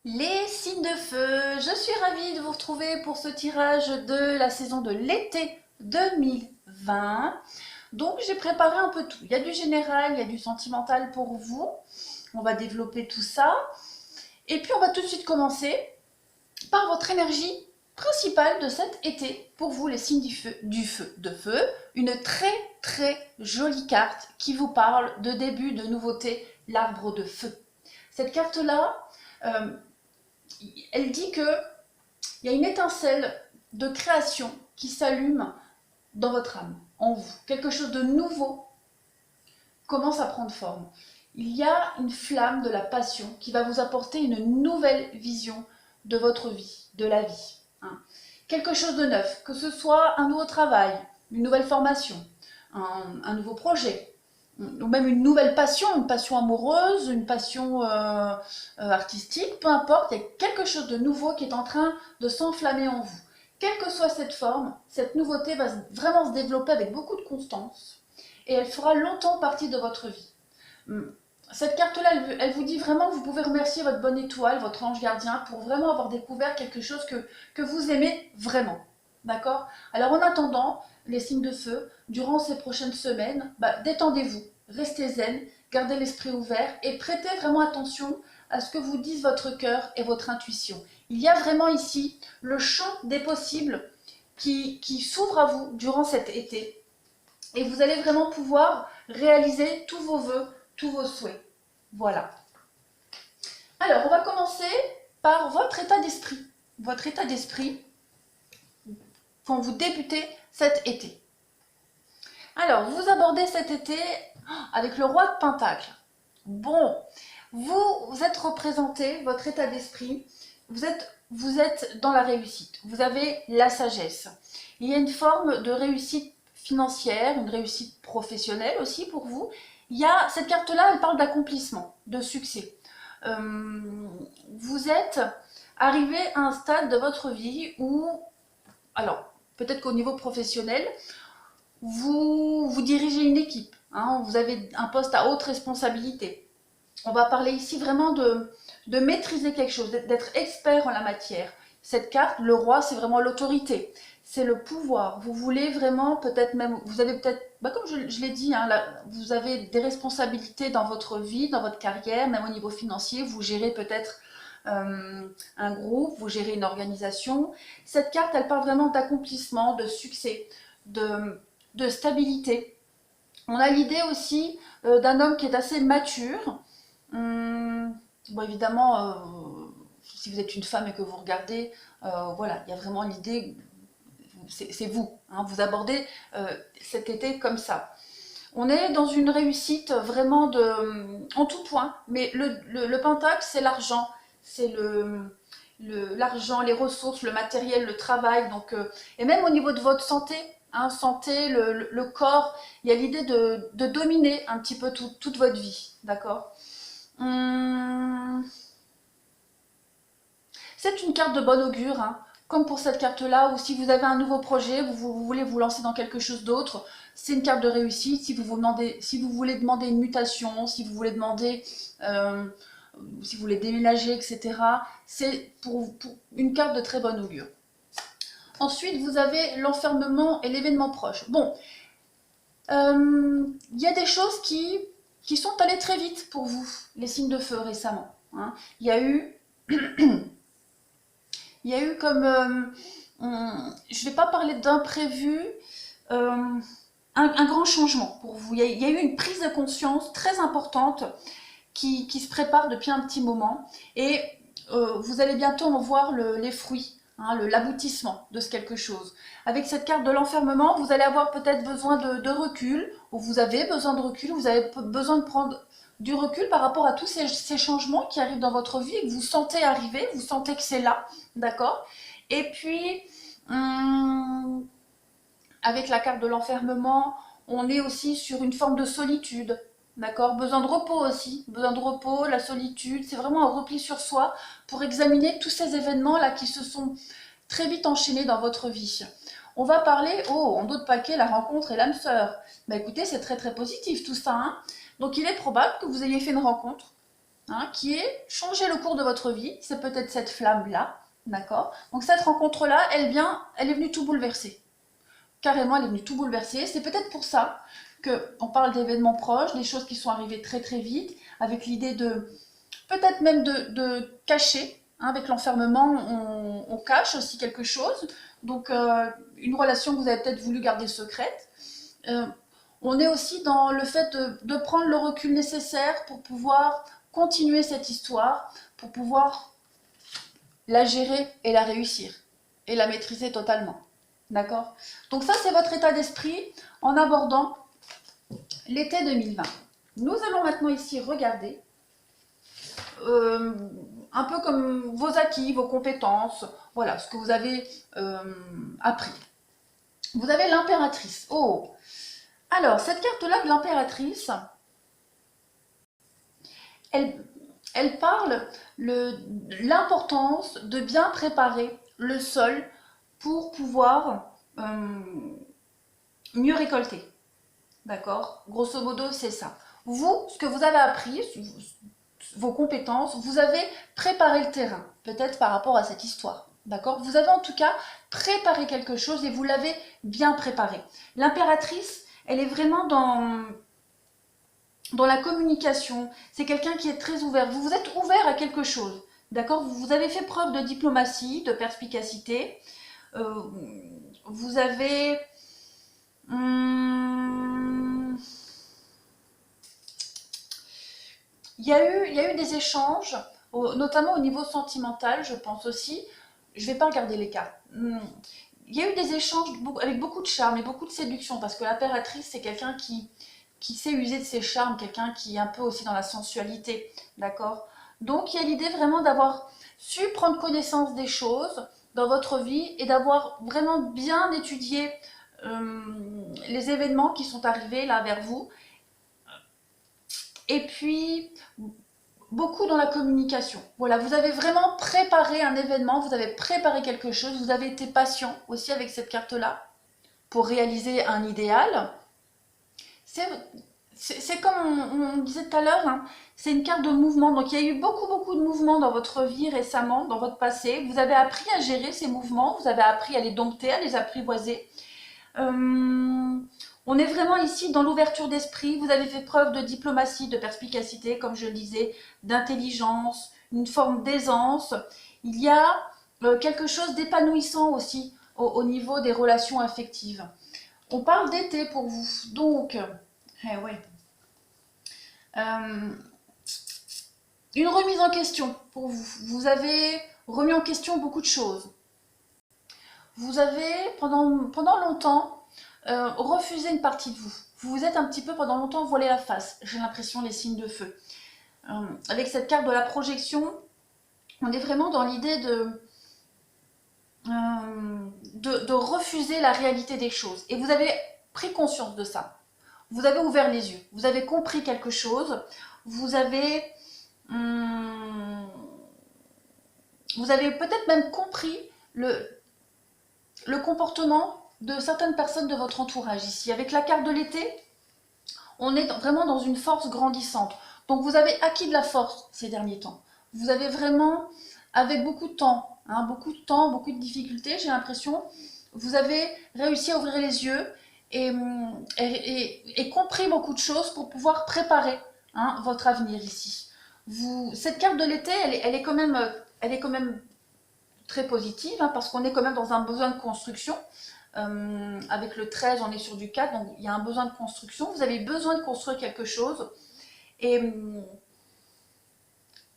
Les signes de feu, je suis ravie de vous retrouver pour ce tirage de la saison de l'été 2020. Donc j'ai préparé un peu tout. Il y a du général, il y a du sentimental pour vous. On va développer tout ça. Et puis on va tout de suite commencer par votre énergie principale de cet été. Pour vous, les signes de feu. Une très très jolie carte qui vous parle de début, de nouveauté, l'arbre de feu. Cette carte-là, euh, elle dit que il y a une étincelle de création qui s'allume dans votre âme, en vous. Quelque chose de nouveau commence à prendre forme. Il y a une flamme de la passion qui va vous apporter une nouvelle vision de votre vie, de la vie. Hein. Quelque chose de neuf, que ce soit un nouveau travail, une nouvelle formation, un nouveau projet, ou même une nouvelle passion, une passion amoureuse, une passion artistique, peu importe, il y a quelque chose de nouveau qui est en train de s'enflammer en vous. Quelle que soit cette forme, cette nouveauté va vraiment se développer avec beaucoup de constance et elle fera longtemps partie de votre vie. Cette carte-là, elle vous dit vraiment que vous pouvez remercier votre bonne étoile, votre ange gardien, pour vraiment avoir découvert quelque chose que vous aimez vraiment. D'accord? Alors en attendant, les signes de feu, durant ces prochaines semaines, détendez-vous, restez zen, gardez l'esprit ouvert et prêtez vraiment attention à ce que vous disent votre cœur et votre intuition. Il y a vraiment ici le champ des possibles qui s'ouvre à vous durant cet été et vous allez vraiment pouvoir réaliser tous vos vœux, tous vos souhaits. Voilà. Alors, on va commencer par votre état d'esprit. Votre état d'esprit quand vous débutez cet été. Alors, vous abordez cet été avec le roi de Pentacle. Bon, vous êtes représenté, votre état d'esprit, vous êtes dans la réussite, vous avez la sagesse. Il y a une forme de réussite financière, une réussite professionnelle aussi pour vous. Il y a cette carte-là, elle parle d'accomplissement, de succès. Vous êtes arrivé à un stade de votre vie où, alors peut-être qu'au niveau professionnel, vous dirigez une équipe, hein, vous avez un poste à haute responsabilité. On va parler ici vraiment de maîtriser quelque chose, d'être expert en la matière. Cette carte, le roi, c'est vraiment l'autorité, c'est le pouvoir. Vous voulez vraiment, peut-être même, vous avez peut-être, comme je l'ai dit, hein, là, vous avez des responsabilités dans votre vie, dans votre carrière, même au niveau financier, vous gérez peut-être un groupe, vous gérez une organisation. Cette carte, elle parle vraiment d'accomplissement, de succès, de stabilité. On a l'idée aussi d'un homme qui est assez mature. Bon, évidemment, si vous êtes une femme et que vous regardez, voilà, il y a vraiment l'idée, c'est vous, hein, vous abordez cet été comme ça. On est dans une réussite vraiment en tout point, mais le pentacle, c'est l'argent, c'est l'argent, les ressources, le matériel, le travail, donc, et même au niveau de votre santé, hein, santé, le corps, il y a l'idée de dominer un petit peu toute votre vie, d'accord. Hum, c'est une carte de bon augure, hein, comme pour cette carte-là, ou si vous avez un nouveau projet, vous voulez vous lancer dans quelque chose d'autre, c'est une carte de réussite. Si vous voulez demander une mutation, si vous voulez demander, euh, si vous voulez déménager, etc., c'est pour une carte de très bon augure. Ensuite, vous avez l'enfermement et l'événement proche. Bon, il y a des choses qui sont allées très vite pour vous, les signes de feu récemment. Hein. Il y a eu comme, je ne vais pas parler d'imprévu, un grand changement pour vous. Il y a eu une prise de conscience très importante qui se prépare depuis un petit moment et vous allez bientôt en voir les fruits, hein, l'aboutissement de ce quelque chose. Avec cette carte de l'enfermement, vous allez avoir peut-être besoin de recul, ou vous avez besoin de recul, vous avez besoin de prendre du recul par rapport à tous ces changements qui arrivent dans votre vie et que vous sentez arriver, vous sentez que c'est là, d'accord. Et puis, hum, avec la carte de l'enfermement, on est aussi sur une forme de solitude. D'accord. Besoin de repos aussi. Besoin de repos, la solitude. C'est vraiment un repli sur soi pour examiner tous ces événements-là qui se sont très vite enchaînés dans votre vie. On va parler, en dos de paquet, la rencontre et l'âme sœur. Écoutez, c'est très très positif tout ça. Hein. Donc il est probable que vous ayez fait une rencontre. hein, qui est changer le cours de votre vie. C'est peut-être cette flamme-là, d'accord? Donc cette rencontre-là, elle est venue tout bouleverser. Carrément, elle est venue tout bouleverser. C'est peut-être pour ça qu'on parle d'événements proches, des choses qui sont arrivées très très vite, avec l'idée de, peut-être même de cacher. Hein, avec l'enfermement, on cache aussi quelque chose. Donc une relation que vous avez peut-être voulu garder secrète. On est aussi dans le fait de prendre le recul nécessaire pour pouvoir continuer cette histoire, pour pouvoir la gérer et la réussir, et la maîtriser totalement. D'accord? Donc ça, c'est votre état d'esprit en abordant l'été 2020. Nous allons maintenant ici regarder un peu comme vos acquis, vos compétences, voilà, ce que vous avez appris. Vous avez l'impératrice. Oh! Alors, cette carte-là de l'impératrice, elle parle de l'importance de bien préparer le sol pour pouvoir mieux récolter. D'accord? Grosso modo, c'est ça. Vous, ce que vous avez appris, vos compétences, vous avez préparé le terrain, peut-être par rapport à cette histoire. D'accord? Vous avez en tout cas préparé quelque chose et vous l'avez bien préparé. L'impératrice, elle est vraiment dans la communication. C'est quelqu'un qui est très ouvert. Vous vous êtes ouvert à quelque chose. D'accord? Vous avez fait preuve de diplomatie, de perspicacité. Vous avez... il y a eu des échanges, notamment au niveau sentimental, je pense aussi. Je ne vais pas regarder les cartes. Il y a eu des échanges avec beaucoup de charme et beaucoup de séduction, parce que l'impératrice, c'est quelqu'un qui sait user de ses charmes, quelqu'un qui est un peu aussi dans la sensualité, d'accord? Donc il y a l'idée vraiment d'avoir su prendre connaissance des choses dans votre vie et d'avoir vraiment bien étudié les événements qui sont arrivés là vers vous. Et puis, beaucoup dans la communication. Voilà, vous avez vraiment préparé un événement, vous avez préparé quelque chose, vous avez été patient aussi avec cette carte-là pour réaliser un idéal. C'est comme on disait tout à l'heure, hein, c'est une carte de mouvement. Donc il y a eu beaucoup de mouvements dans votre vie récemment, dans votre passé. Vous avez appris à gérer ces mouvements, vous avez appris à les dompter, à les apprivoiser. On est vraiment ici dans l'ouverture d'esprit. Vous avez fait preuve de diplomatie, de perspicacité, comme je le disais, d'intelligence, une forme d'aisance. Il y a quelque chose d'épanouissant aussi au niveau des relations affectives. On parle d'été pour vous, donc, ouais. Une remise en question pour vous. Vous avez remis en question beaucoup de choses. Vous avez, pendant longtemps, refusé une partie de vous. Vous vous êtes un petit peu, pendant longtemps, voilé la face. J'ai l'impression, les signes de feu. Avec cette carte de la projection, on est vraiment dans l'idée de refuser la réalité des choses. Et vous avez pris conscience de ça. Vous avez ouvert les yeux. Vous avez compris quelque chose. Vous avez peut-être même compris le comportement de certaines personnes de votre entourage ici. Avec la carte de l'été, on est vraiment dans une force grandissante. Donc vous avez acquis de la force ces derniers temps. Vous avez vraiment, avec beaucoup de temps, beaucoup de difficultés, j'ai l'impression, vous avez réussi à ouvrir les yeux et compris beaucoup de choses pour pouvoir préparer votre avenir ici. Cette carte de l'été, elle est quand même très positive, parce qu'on est quand même dans un besoin de construction. Avec le 13, on est sur du 4, donc il y a un besoin de construction. Vous avez besoin de construire quelque chose. Et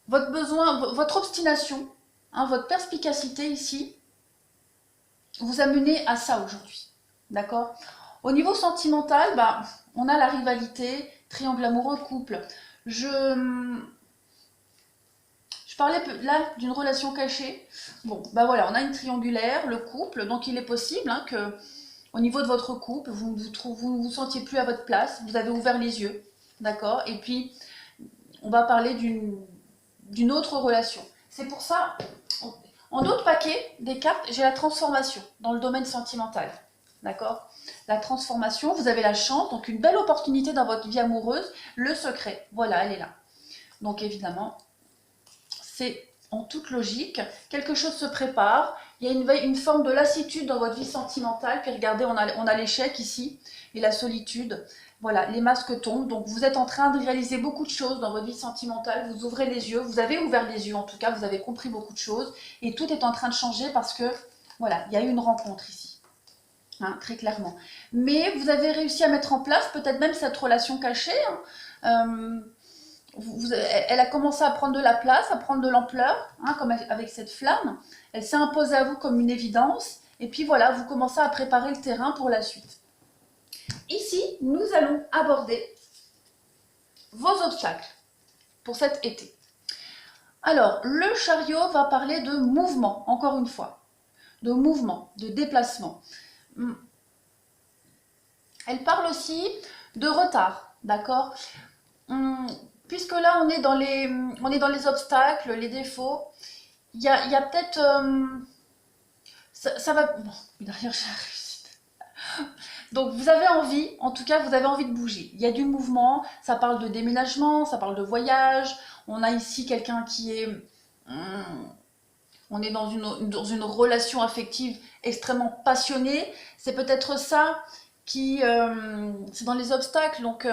votre obstination, votre perspicacité ici, vous a mené à ça aujourd'hui. D'accord? Au niveau sentimental, on a la rivalité, triangle amoureux, couple. Je parlais là d'une relation cachée. Bon, voilà, on a une triangulaire, le couple, donc il est possible que au niveau de votre couple, vous ne vous sentiez plus à votre place, vous avez ouvert les yeux, d'accord? Et puis, on va parler d'une autre relation. C'est pour ça, en d'autres paquets des cartes, j'ai la transformation dans le domaine sentimental, d'accord? La transformation, vous avez la chance, donc une belle opportunité dans votre vie amoureuse, le secret, voilà, elle est là. Donc évidemment, c'est en toute logique. Quelque chose se prépare, il y a une forme de lassitude dans votre vie sentimentale. Puis regardez, on a l'échec ici et la solitude. Voilà, les masques tombent. Donc vous êtes en train de réaliser beaucoup de choses dans votre vie sentimentale. Vous ouvrez les yeux, vous avez ouvert les yeux en tout cas, vous avez compris beaucoup de choses. Et tout est en train de changer parce que, voilà, il y a eu une rencontre ici. Hein, très clairement. Mais vous avez réussi à mettre en place peut-être même cette relation cachée. Hein. Elle a commencé à prendre de la place, à prendre de l'ampleur, hein, comme avec cette flamme. Elle s'est imposée à vous comme une évidence. Et puis voilà, vous commencez à préparer le terrain pour la suite. Ici, nous allons aborder vos obstacles pour cet été. Alors, le chariot va parler de mouvement, encore une fois. De mouvement, de déplacement. Elle parle aussi de retard, d'accord? Puisque là, on est dans les obstacles, les défauts, il y a peut-être... ça va... Bon, derrière, j'ai la réussite. Donc, vous avez envie, en tout cas, vous avez envie de bouger. Il y a du mouvement, ça parle de déménagement, ça parle de voyage. On a ici quelqu'un qui est... on est dans une relation affective extrêmement passionnée. C'est peut-être ça qui... c'est dans les obstacles, donc...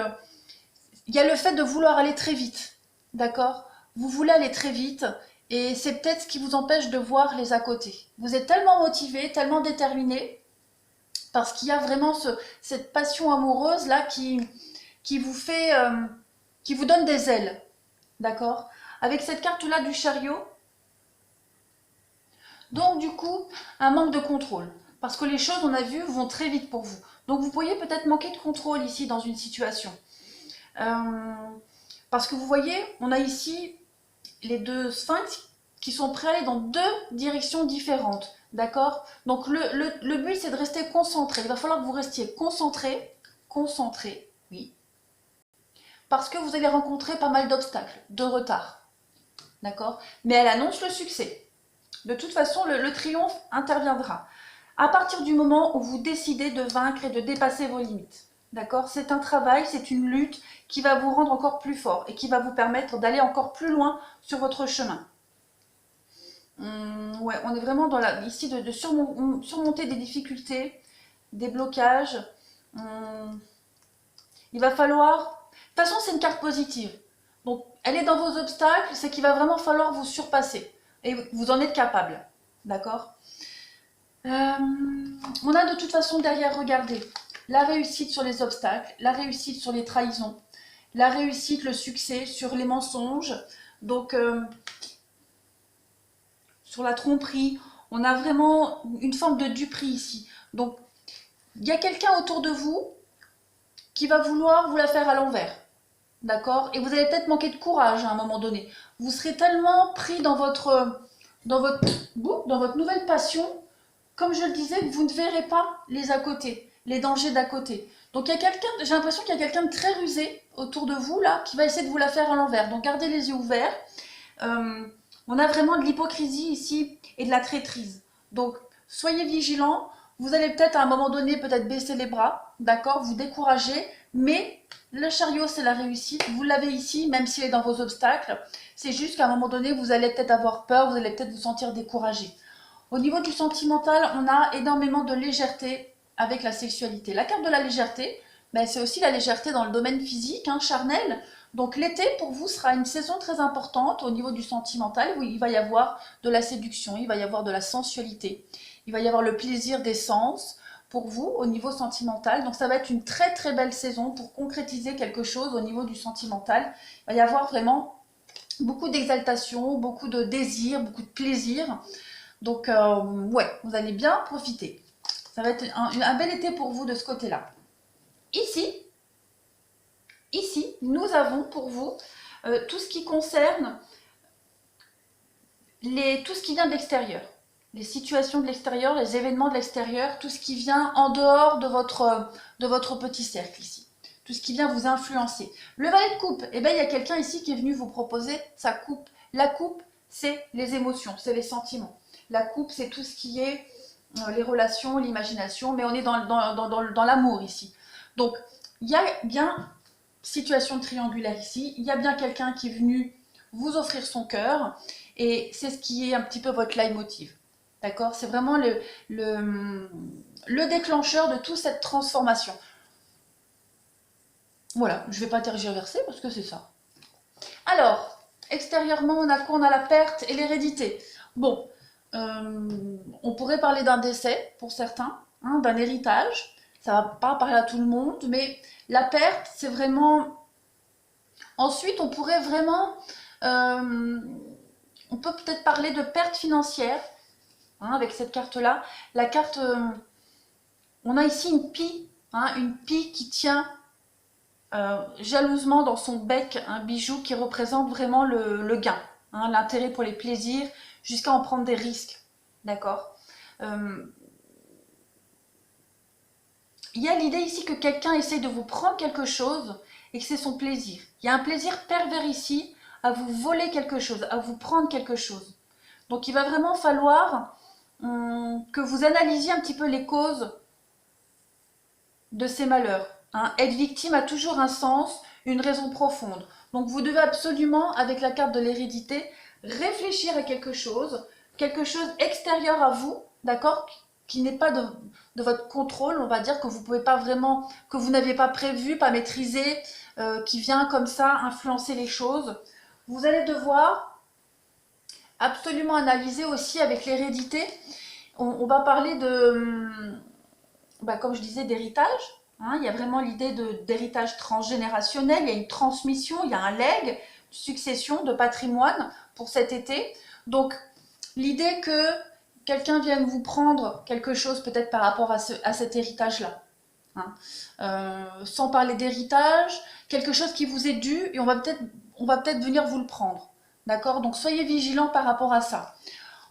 il y a le fait de vouloir aller très vite, d'accord? Vous voulez aller très vite et c'est peut-être ce qui vous empêche de voir les à côté. Vous êtes tellement motivé, tellement déterminé, parce qu'il y a vraiment cette passion amoureuse là qui vous fait, qui vous donne des ailes, d'accord? Avec cette carte-là du chariot, donc du coup, un manque de contrôle. Parce que les choses, on a vu, vont très vite pour vous. Donc vous pourriez peut-être manquer de contrôle ici dans une situation. Parce que vous voyez, on a ici les deux sphinx qui sont prêts à aller dans deux directions différentes, d'accord? Donc le but c'est de rester concentré, il va falloir que vous restiez concentré, oui, parce que vous allez rencontrer pas mal d'obstacles, de retard, d'accord? Mais elle annonce le succès. De toute façon, le triomphe interviendra à partir du moment où vous décidez de vaincre et de dépasser vos limites. D'accord? C'est un travail, c'est une lutte qui va vous rendre encore plus fort et qui va vous permettre d'aller encore plus loin sur votre chemin. Ouais, on est vraiment dans ici de surmonter des difficultés, des blocages. Il va falloir... De toute façon, c'est une carte positive. Donc, elle est dans vos obstacles, c'est qu'il va vraiment falloir vous surpasser. Et vous en êtes capable. D'accord? On a de toute façon derrière, regardez, la réussite sur les obstacles, la réussite sur les trahisons, la réussite, le succès sur les mensonges, donc sur la tromperie. On a vraiment une forme de duperie ici. Donc, il y a quelqu'un autour de vous qui va vouloir vous la faire à l'envers. D'accord? Et vous allez peut-être manquer de courage à un moment donné. Vous serez tellement pris dans votre nouvelle passion, comme je le disais, que vous ne verrez pas les à côté, les dangers d'à côté. Donc il y a quelqu'un, j'ai l'impression qu'il y a quelqu'un de très rusé autour de vous là, qui va essayer de vous la faire à l'envers. Donc gardez les yeux ouverts. On a vraiment de l'hypocrisie ici et de la traîtrise. Donc soyez vigilants. Vous allez peut-être à un moment donné peut-être baisser les bras, d'accord, vous décourager, mais le chariot c'est la réussite. Vous l'avez ici, même s'il est dans vos obstacles. C'est juste qu'à un moment donné, vous allez peut-être avoir peur, vous allez peut-être vous sentir découragé. Au niveau du sentimental, on a énormément de légèreté avec la sexualité. La carte de la légèreté, ben, c'est aussi la légèreté dans le domaine physique, hein, charnel. Donc l'été, pour vous, sera une saison très importante au niveau du sentimental, où il va y avoir de la séduction, il va y avoir de la sensualité, il va y avoir le plaisir des sens pour vous au niveau sentimental. Donc ça va être une très très belle saison pour concrétiser quelque chose au niveau du sentimental. Il va y avoir vraiment beaucoup d'exaltation, beaucoup de désir, beaucoup de plaisir. Donc, ouais, vous allez bien profiter. Ça va être un bel été pour vous de ce côté-là. Ici, nous avons pour vous tout ce qui concerne tout ce qui vient de l'extérieur. Les situations de l'extérieur, les événements de l'extérieur, tout ce qui vient en dehors de votre petit cercle ici. Tout ce qui vient vous influencer. Le valet de coupe, eh bien, il y a quelqu'un ici qui est venu vous proposer sa coupe. La coupe, c'est les émotions, c'est les sentiments. La coupe, c'est tout ce qui est les relations, l'imagination, mais on est dans l'amour ici. Donc, il y a bien situation triangulaire ici, il y a bien quelqu'un qui est venu vous offrir son cœur, Et c'est ce qui est un petit peu votre leitmotiv. D'accord? C'est vraiment le déclencheur de toute cette transformation. Voilà, je ne vais pas tergiverser parce que c'est ça. Alors, extérieurement, on a quoi? On a la perte et l'hérédité. Bon, on pourrait parler d'un décès pour certains, hein, d'un héritage. Ça va pas parler à tout le monde, mais la perte, c'est vraiment... Ensuite, on pourrait vraiment... on peut peut-être parler de perte financière, hein, avec cette carte-là. La carte... on a ici une pie qui tient jalousement dans son bec un bijou qui représente vraiment le gain, hein, l'intérêt pour les plaisirs, jusqu'à en prendre des risques. D'accord? Il y a l'idée ici que quelqu'un essaye de vous prendre quelque chose et que c'est son plaisir. Il y a un plaisir pervers ici à vous voler quelque chose, à vous prendre quelque chose. Donc il va vraiment falloir que vous analysiez un petit peu les causes de ces malheurs. Hein. Être victime a toujours un sens, une raison profonde. Donc vous devez absolument, avec la carte de l'hérédité, réfléchir à quelque chose extérieur à vous, d'accord, qui n'est pas de votre contrôle, on va dire, que vous pouvez pas vraiment, que vous n'aviez pas prévu, pas maîtrisé, qui vient comme ça influencer les choses. Vous allez devoir absolument analyser aussi avec l'hérédité. On va parler de, comme je disais, d'héritage. Hein, il y a vraiment l'idée d'héritage transgénérationnel, il y a une transmission, il y a un legs, succession de patrimoine pour cet été. Donc, l'idée que quelqu'un vienne vous prendre quelque chose peut-être par rapport à cet héritage-là. Hein. Sans parler d'héritage, quelque chose qui vous est dû et on va peut-être venir vous le prendre. D'accord? Donc, soyez vigilants par rapport à ça.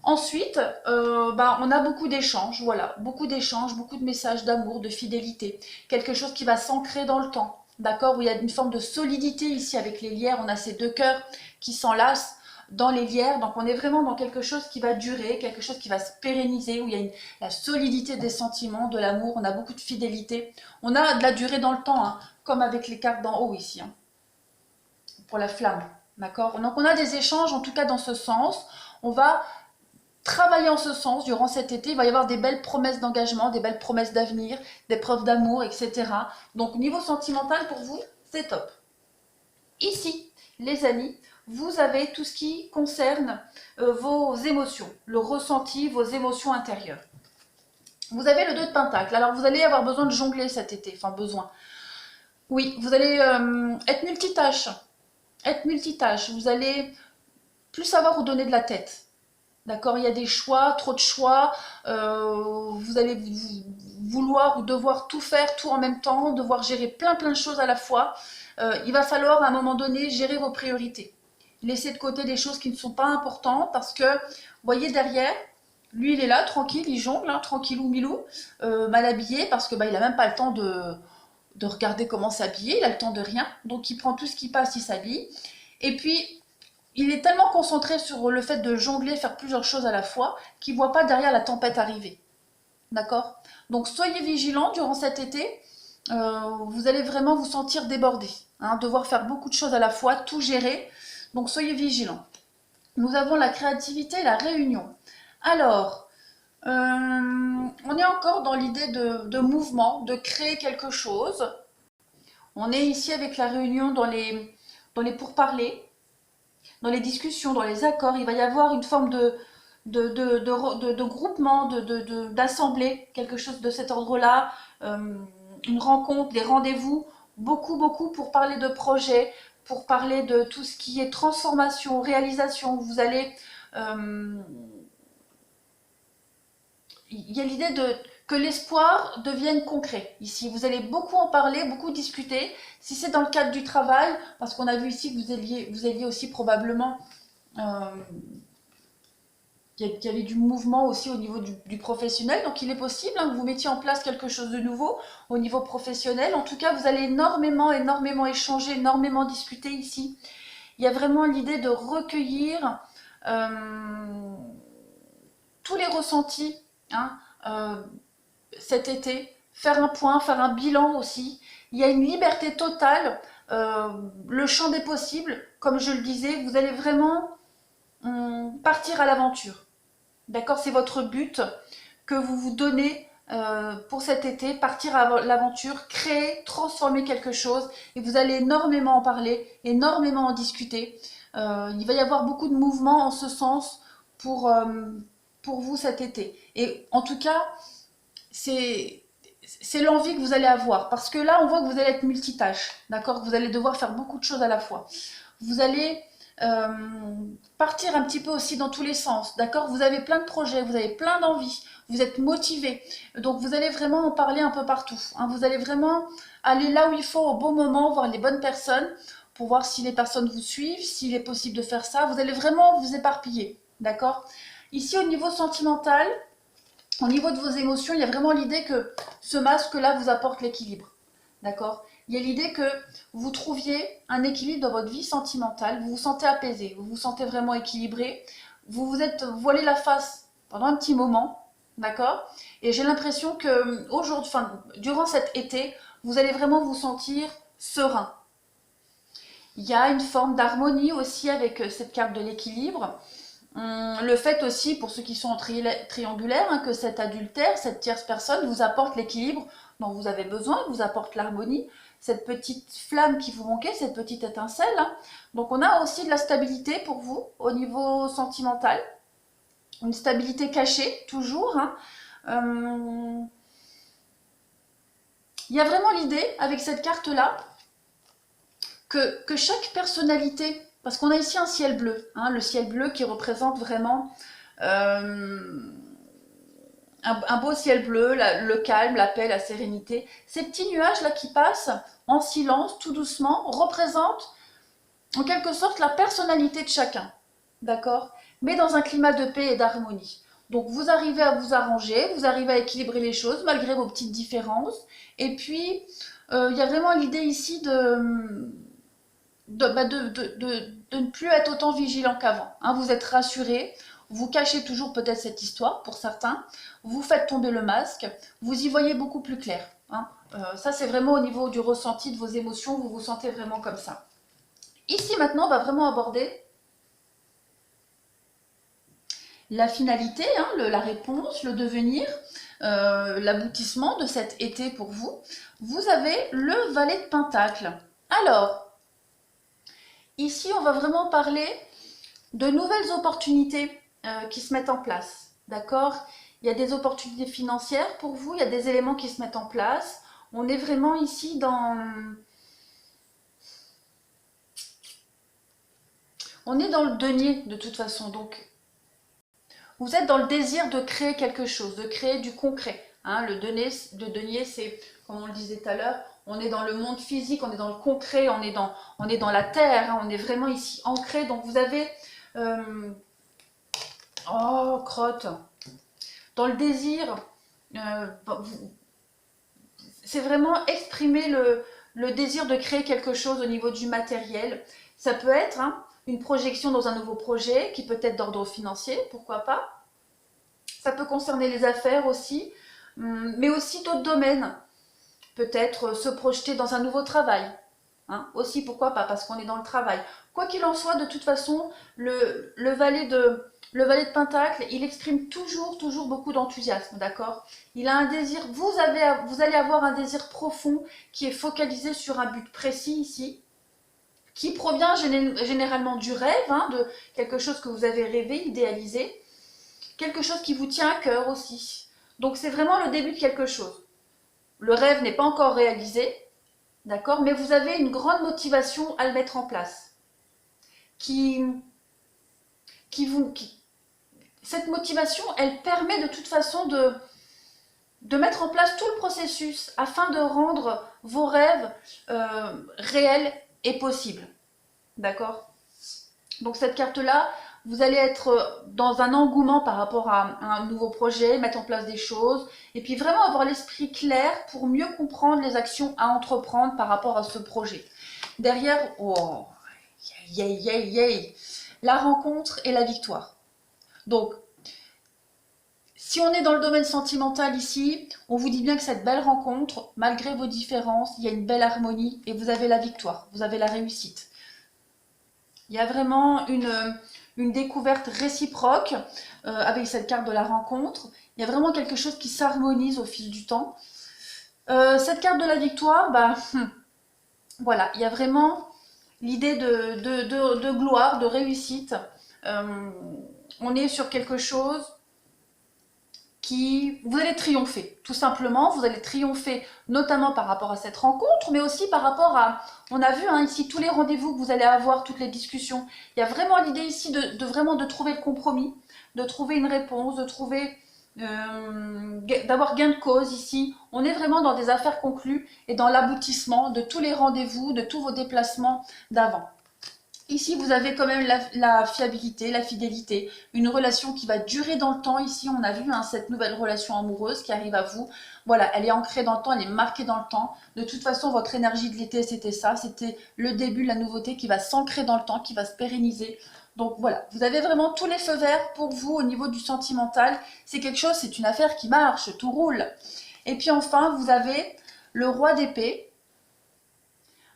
Ensuite, on a beaucoup d'échanges, voilà, beaucoup d'échanges, beaucoup de messages d'amour, de fidélité, quelque chose qui va s'ancrer dans le temps, d'accord, où il y a une forme de solidité ici avec les lierres, on a ces deux cœurs qui s'enlacent dans les lierres, donc on est vraiment dans quelque chose qui va durer, quelque chose qui va se pérenniser, où il y a la solidité des sentiments, de l'amour, on a beaucoup de fidélité, on a de la durée dans le temps, hein, comme avec les cartes d'en haut ici, hein, pour la flamme, d'accord, donc on a des échanges en tout cas dans ce sens, on va travailler en ce sens durant cet été, il va y avoir des belles promesses d'engagement, des belles promesses d'avenir, des preuves d'amour, etc. Donc niveau sentimental pour vous, c'est top. Ici, les amis, vous avez tout ce qui concerne vos émotions, le ressenti, vos émotions intérieures. Vous avez le 2 de Pentacle, alors vous allez avoir besoin de jongler cet été, enfin besoin. Oui, vous allez être multitâche, vous allez plus savoir où donner de la tête. D'accord, il y a des choix, trop de choix, vous allez vouloir ou devoir tout faire, tout en même temps, devoir gérer plein de choses à la fois. Il va falloir à un moment donné gérer vos priorités. Laisser de côté des choses qui ne sont pas importantes parce que, vous voyez derrière, lui il est là, tranquille, il jongle, hein, tranquillou milou, mal habillé parce que il n'a même pas le temps de regarder comment s'habiller, il a le temps de rien, donc il prend tout ce qui passe, il s'habille. Et puis, il est tellement concentré sur le fait de jongler, faire plusieurs choses à la fois, qu'il ne voit pas derrière la tempête arriver. D'accord? Donc soyez vigilants durant cet été. Vous allez vraiment vous sentir débordé. Hein, devoir faire beaucoup de choses à la fois, tout gérer. Donc soyez vigilants. Nous avons la créativité et la réunion. Alors, on est encore dans l'idée de mouvement, de créer quelque chose. On est ici avec la réunion dans les pourparlers. Dans les discussions, dans les accords, il va y avoir une forme de groupement, d'assemblée, quelque chose de cet ordre-là, une rencontre, des rendez-vous, beaucoup pour parler de projets, pour parler de tout ce qui est transformation, réalisation. Vous allez... il y a l'idée que l'espoir devienne concret. Ici, vous allez beaucoup en parler, beaucoup discuter. Si c'est dans le cadre du travail, parce qu'on a vu ici que vous aviez aussi probablement qu'il y avait du mouvement aussi au niveau du professionnel. Donc il est possible que vous mettiez en place quelque chose de nouveau au niveau professionnel. En tout cas, vous allez énormément échanger, énormément discuter ici. Il y a vraiment l'idée de recueillir tous les ressentis, hein, cet été, faire un point, faire un bilan aussi. Il y a une liberté totale, le champ des possibles, comme je le disais, vous allez vraiment partir à l'aventure. D'accord? C'est votre but que vous vous donnez pour cet été, partir à l'aventure, créer, transformer quelque chose, et vous allez énormément en parler, énormément en discuter. Il va y avoir beaucoup de mouvements en ce sens pour vous cet été. Et en tout cas, c'est l'envie que vous allez avoir, parce que là, on voit que vous allez être multitâche, d'accord? Vous allez devoir faire beaucoup de choses à la fois. Vous allez euh, partir un petit peu aussi dans tous les sens, d'accord? Vous avez plein de projets, vous avez plein d'envies, vous êtes motivé, donc vous allez vraiment en parler un peu partout, hein. Vous allez vraiment aller là où il faut au bon moment, voir les bonnes personnes, pour voir si les personnes vous suivent, s'il est possible de faire ça. Vous allez vraiment vous éparpiller, d'accord? Ici, au niveau sentimental, au niveau de vos émotions, il y a vraiment l'idée que ce masque-là vous apporte l'équilibre. D'accord? Il y a l'idée que vous trouviez un équilibre dans votre vie sentimentale, vous vous sentez apaisé, vous vous sentez vraiment équilibré, vous vous êtes voilé la face pendant un petit moment, d'accord? Et j'ai l'impression que aujourd'hui, enfin, durant cet été, vous allez vraiment vous sentir serein. Il y a une forme d'harmonie aussi avec cette carte de l'équilibre. Le fait aussi, pour ceux qui sont en triangulaire, hein, que cet adultère, cette tierce personne vous apporte l'équilibre dont vous avez besoin, vous apporte l'harmonie, cette petite flamme qui vous manquait, cette petite étincelle, hein. Donc on a aussi de la stabilité pour vous au niveau sentimental, une stabilité cachée, toujours, hein. Il y a vraiment l'idée, avec cette carte-là, que chaque personnalité, parce qu'on a ici un ciel bleu, hein, le ciel bleu qui représente vraiment un beau ciel bleu, le calme, la paix, la sérénité. Ces petits nuages-là qui passent en silence, tout doucement, représentent en quelque sorte la personnalité de chacun, d'accord? Mais dans un climat de paix et d'harmonie. Donc vous arrivez à vous arranger, vous arrivez à équilibrer les choses malgré vos petites différences. Et puis, il y a vraiment l'idée ici de ne plus être autant vigilant qu'avant, hein. Vous êtes rassuré, vous cachez toujours peut-être cette histoire pour certains, vous faites tomber le masque, vous y voyez beaucoup plus clair, hein. Ça, c'est vraiment au niveau du ressenti de vos émotions, vous vous sentez vraiment comme ça. Ici, maintenant, on va vraiment aborder la finalité, hein, la réponse, le devenir, l'aboutissement de cet été pour vous. Vous avez le valet de Pentacle. Alors, ici, on va vraiment parler de nouvelles opportunités qui se mettent en place. D'accord? Il y a des opportunités financières pour vous, il y a des éléments qui se mettent en place. On est vraiment ici on est dans le denier de toute façon. Donc, vous êtes dans le désir de créer quelque chose, de créer du concret, hein. Le denier, c'est, comme on le disait tout à l'heure, on est dans le monde physique, on est dans le concret, on est dans la terre, hein, on est vraiment ici ancré. Donc vous avez oh, crotte. Dans le désir, c'est vraiment exprimer le désir de créer quelque chose au niveau du matériel. Ça peut être, hein, une projection dans un nouveau projet qui peut être d'ordre financier, pourquoi pas. Ça peut concerner les affaires aussi, mais aussi d'autres domaines. Peut-être se projeter dans un nouveau travail, hein, aussi, pourquoi pas, parce qu'on est dans le travail. Quoi qu'il en soit, de toute façon, le valet de Pentacle, il exprime toujours beaucoup d'enthousiasme, d'accord? Il a un désir, vous allez avoir un désir profond qui est focalisé sur un but précis ici, qui provient généralement du rêve, hein, de quelque chose que vous avez rêvé, idéalisé, quelque chose qui vous tient à cœur aussi. Donc c'est vraiment le début de quelque chose. Le rêve n'est pas encore réalisé, d'accord, mais vous avez une grande motivation à le mettre en place. Cette motivation, elle permet de toute façon de mettre en place tout le processus afin de rendre vos rêves réels et possibles. D'accord? Donc cette carte-là, vous allez être dans un engouement par rapport à un nouveau projet, mettre en place des choses, et puis vraiment avoir l'esprit clair pour mieux comprendre les actions à entreprendre par rapport à ce projet. Derrière, oh, la rencontre et la victoire. Donc, si on est dans le domaine sentimental ici, on vous dit bien que cette belle rencontre, malgré vos différences, il y a une belle harmonie et vous avez la victoire, vous avez la réussite. Il y a vraiment une découverte réciproque avec cette carte de la rencontre. Il y a vraiment quelque chose qui s'harmonise au fil du temps. Cette carte de la victoire, bah, voilà, il y a vraiment l'idée de gloire, de réussite. On est sur quelque chose qui... Vous allez triompher, tout simplement. Vous allez triompher notamment par rapport à cette rencontre, mais aussi par rapport à... On a vu ici tous les rendez-vous que vous allez avoir, toutes les discussions. Il y a vraiment l'idée ici vraiment de trouver le compromis, de trouver une réponse, de trouver... d'avoir gain de cause ici. On est vraiment dans des affaires conclues et dans l'aboutissement de tous les rendez-vous, de tous vos déplacements d'avant. Ici, vous avez quand même la fiabilité, la fidélité, une relation qui va durer dans le temps. Ici, on a vu cette nouvelle relation amoureuse qui arrive à vous. Voilà, elle est ancrée dans le temps, elle est marquée dans le temps. De toute façon, votre énergie de l'été, c'était ça. C'était le début, la nouveauté qui va s'ancrer dans le temps, qui va se pérenniser. Donc voilà, vous avez vraiment tous les feux verts pour vous au niveau du sentimental. C'est quelque chose, c'est une affaire qui marche, tout roule. Et puis enfin, vous avez le roi d'épée.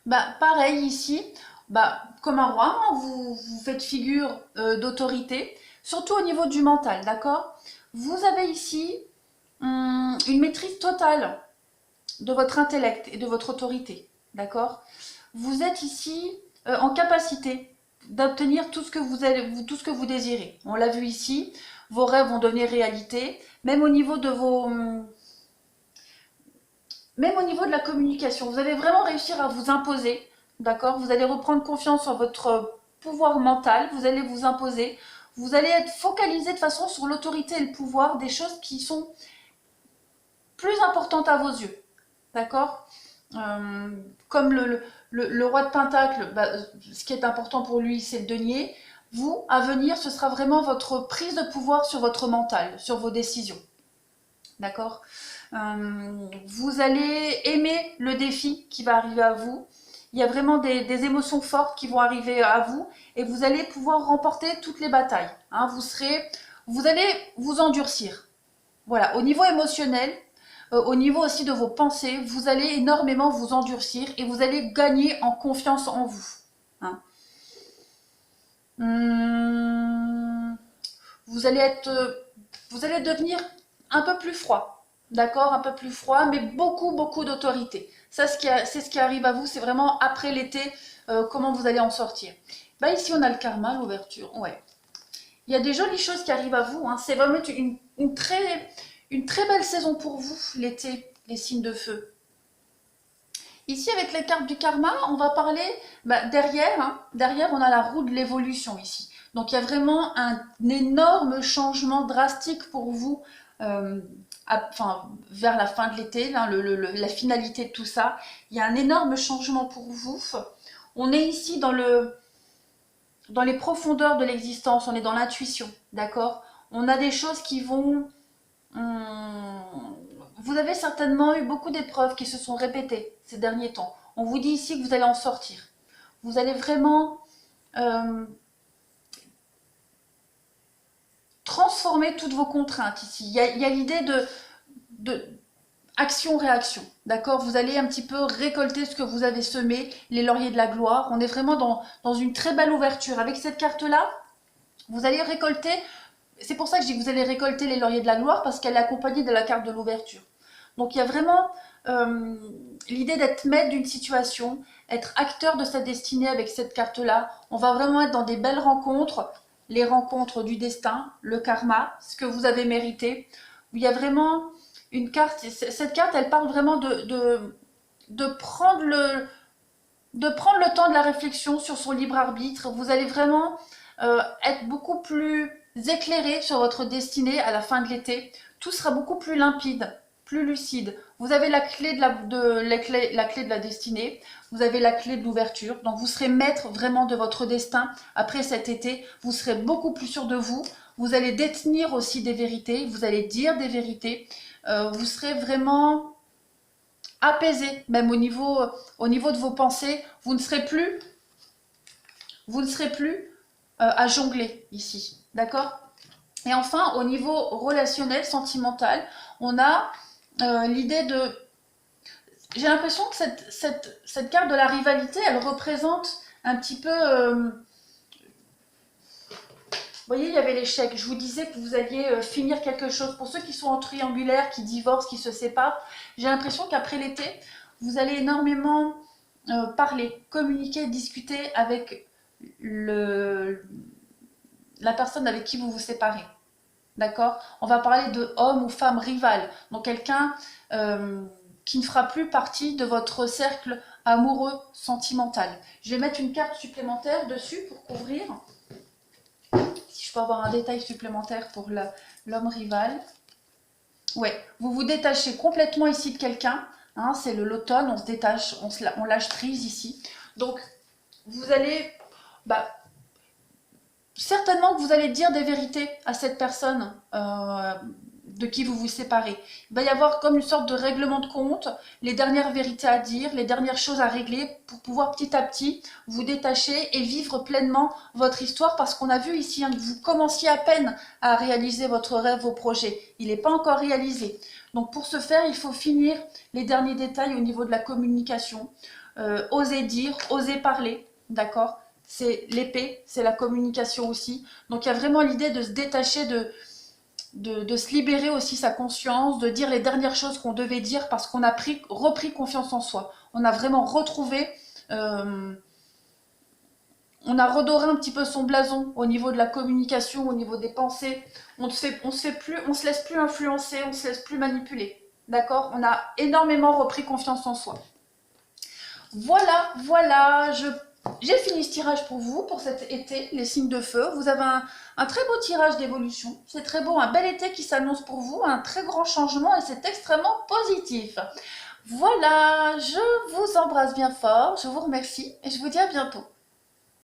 Bah, pareil ici, bah, comme un roi, hein, vous faites figure d'autorité, surtout au niveau du mental, d'accord? Vous avez ici une maîtrise totale de votre intellect et de votre autorité, d'accord? Vous êtes ici en capacité d'obtenir tout ce que tout ce que vous désirez. On l'a vu ici, vos rêves vont devenir réalité, même au niveau de même au niveau de la communication. Vous allez vraiment réussir à vous imposer, d'accord? Vous allez reprendre confiance en votre pouvoir mental, vous allez vous imposer, vous allez être focalisé de façon sur l'autorité et le pouvoir des choses qui sont plus importantes à vos yeux, d'accord? Comme le roi de Pentacle, bah, ce qui est important pour lui, c'est le denier. Vous, à venir, ce sera vraiment votre prise de pouvoir sur votre mental, sur vos décisions. D'accord? Vous allez aimer le défi qui va arriver à vous. Il y a vraiment des émotions fortes qui vont arriver à vous et vous allez pouvoir remporter toutes les batailles. Hein, vous allez vous endurcir. Voilà, au niveau émotionnel, au niveau aussi de vos pensées, vous allez énormément vous endurcir et vous allez gagner en confiance en vous. Hein. Vous allez devenir un peu plus froid, d'accord, un peu plus froid, mais beaucoup d'autorité. Ça, c'est ce qui arrive à vous, c'est vraiment après l'été, comment vous allez en sortir. Bah ici, on a le karma, l'ouverture, ouais. Il y a des jolies choses qui arrivent à vous, hein. C'est vraiment une très belle saison pour vous, l'été, les signes de feu. Ici, avec les cartes du karma, on va parler derrière. Hein, derrière, on a la roue de l'évolution ici. Donc, il y a vraiment un énorme changement drastique pour vous vers la fin de l'été, hein, la finalité de tout ça. Il y a un énorme changement pour vous. On est ici dans les profondeurs de l'existence, on est dans l'intuition, d'accord? On a des choses qui vont... vous avez certainement eu beaucoup d'épreuves qui se sont répétées ces derniers temps. On vous dit ici que vous allez en sortir. Vous allez vraiment transformer toutes vos contraintes ici. Il y a l'idée de action-réaction, d'accord? Vous allez un petit peu récolter ce que vous avez semé, les lauriers de la gloire. On est vraiment dans une très belle ouverture. Avec cette carte-là, vous allez récolter, c'est pour ça que je dis que vous allez récolter les lauriers de la gloire, parce qu'elle est accompagnée de la carte de l'ouverture. Donc il y a vraiment l'idée d'être maître d'une situation, être acteur de sa destinée avec cette carte-là. On va vraiment être dans des belles rencontres, les rencontres du destin, le karma, ce que vous avez mérité. Il y a vraiment une carte, cette carte, elle parle vraiment de prendre le temps de la réflexion sur son libre arbitre. Vous allez vraiment être beaucoup plus éclairé sur votre destinée à la fin de l'été. Tout sera beaucoup plus limpide, plus lucide. Vous avez la clé la clé de la destinée, vous avez la clé de l'ouverture. Donc vous serez maître vraiment de votre destin après cet été. Vous serez beaucoup plus sûr de vous. Vous allez détenir aussi des vérités, vous allez dire des vérités. Vous serez vraiment apaisé, même au niveau de vos pensées. Vous ne serez plus à jongler ici, d'accord? Et enfin, au niveau relationnel, sentimental, on a l'idée de... J'ai l'impression que cette carte de la rivalité, elle représente un petit peu voyez, il y avait l'échec. Je vous disais que vous alliez finir quelque chose. Pour ceux qui sont en triangulaire, qui divorcent, qui se séparent, j'ai l'impression qu'après l'été, vous allez énormément parler, communiquer, discuter avec la personne avec qui vous vous séparez. D'accord? On va parler de homme ou femme rivale. Donc quelqu'un qui ne fera plus partie de votre cercle amoureux, sentimental. Je vais mettre une carte supplémentaire dessus pour couvrir. Si je peux avoir un détail supplémentaire pour l'homme rival. Ouais, vous vous détachez complètement ici de quelqu'un. Hein, c'est l'automne, on se détache, on lâche prise ici. Donc, vous allez... Bah, certainement que vous allez dire des vérités à cette personne de qui vous vous séparez. Il va y avoir comme une sorte de règlement de compte, les dernières vérités à dire, les dernières choses à régler pour pouvoir petit à petit vous détacher et vivre pleinement votre histoire parce qu'on a vu ici hein, que vous commenciez à peine à réaliser votre rêve, vos projets. Il n'est pas encore réalisé. Donc pour ce faire, il faut finir les derniers détails au niveau de la communication. Oser dire, oser parler, d'accord ? C'est l'épée, c'est la communication aussi. Donc il y a vraiment l'idée de se détacher, de se libérer aussi sa conscience, de dire les dernières choses qu'on devait dire parce qu'on a repris confiance en soi. On a vraiment retrouvé, on a redoré un petit peu son blason au niveau de la communication, au niveau des pensées. On se laisse plus influencer, on se laisse plus manipuler. D'accord? On a énormément repris confiance en soi. Voilà, voilà, j'ai fini ce tirage pour vous, pour cet été, les signes de feu. Vous avez un très beau tirage d'évolution. C'est très beau, un bel été qui s'annonce pour vous, un très grand changement et c'est extrêmement positif. Voilà, je vous embrasse bien fort, je vous remercie et je vous dis à bientôt.